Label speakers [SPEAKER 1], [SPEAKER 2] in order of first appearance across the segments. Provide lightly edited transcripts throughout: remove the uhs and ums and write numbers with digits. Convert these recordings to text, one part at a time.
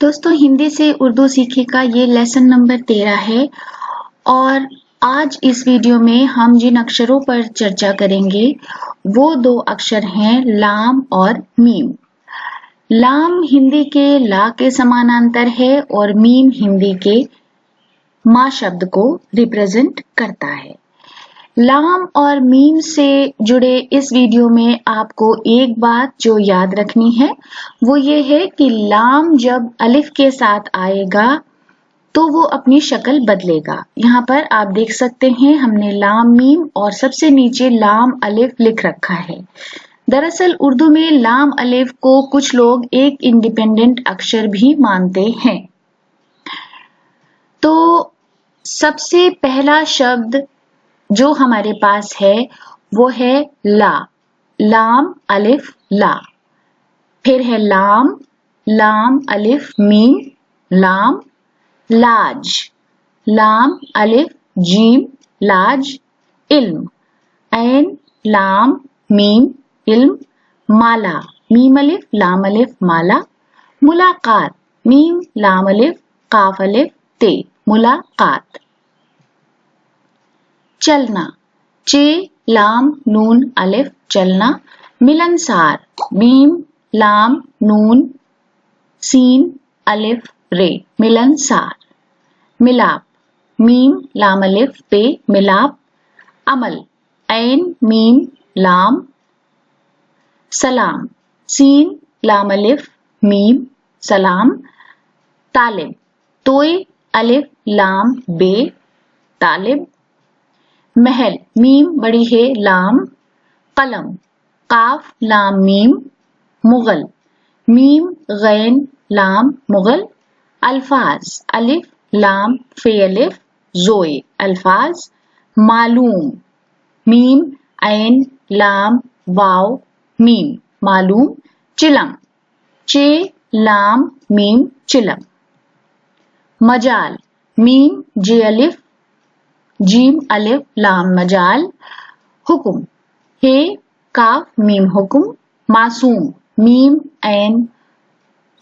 [SPEAKER 1] दोस्तों, हिंदी से उर्दू सीखे का ये लेसन नंबर 13 है और आज इस वीडियो में हम जिन अक्षरों पर चर्चा करेंगे वो दो अक्षर हैं लाम और मीम। लाम हिंदी के ला के समानांतर है और मीम हिंदी के माँ शब्द को रिप्रेजेंट करता है। लाम और मीम से जुड़े इस वीडियो में आपको एक बात जो याद रखनी है वो ये है कि लाम जब अलिफ के साथ आएगा तो वो अपनी शक्ल बदलेगा। यहाँ पर आप देख सकते हैं हमने लाम मीम और सबसे नीचे लाम अलिफ लिख रखा है। दरअसल उर्दू में लाम अलिफ को कुछ लोग एक इंडिपेंडेंट अक्षर भी मानते हैं। तो सबसे पहला शब्द जो हमारे पास है वो है ला, लाम अलिफ ला। फिर है लाम, लाम अलिफ मीम, लाम। लाज, लाम अलिफ जीम, लाज। इल्म, ऐन लाम मीम इल्म, माला, मीम अलिफ लाम अलिफ माला। मुलाकात, मीम लाम अलिफ काफ अलिफ ते, मुलाकात। चलना, चे लाम नून अलिफ चलना। मिलनसार, मीम लाम नून सीन अलिफ रे, मिलनसार। मिलाप, मीम लाम अलिफ पे, मिलाप। अमल, ऐन मीम लाम। सलाम, सीन लाम अलिफ मीम, सलाम। तालिब, तोय अलिफ लाम बे, तालिब। महल, मीम बड़ी है लाम। कलम, काफ लाम मीम, मुगल, मीम गैन लाम मुगल। अल्फाज, अलिफ लाम फे अलिफ जोए, अल्फाज। मालूम, मीम ऐन लाम वाव मीम, मालूम। चिलम, चे लाम मीम चिलम। मजाल, मीम जे अलिफ जीम अलिफ लाम मजाल। हुकुम, हे काफ मीम हुकुम। मासूम, मीम ऐन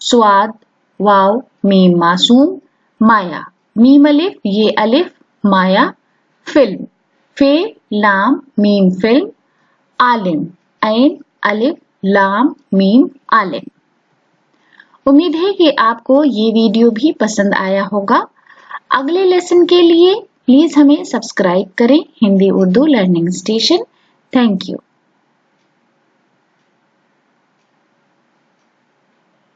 [SPEAKER 1] स्वाद वाव मीम मासूम। माया, मीम अलिफ ये अलिफ माया। फिल्म, फे लाम मीम फिल्म। आलिम, ऐन अलिफ लाम मीम आलिम। उम्मीद है कि आपको ये वीडियो भी पसंद आया होगा। अगले लेसन के लिए प्लीज हमें सब्सक्राइब करें Hindi Urdu learning station. Thank you.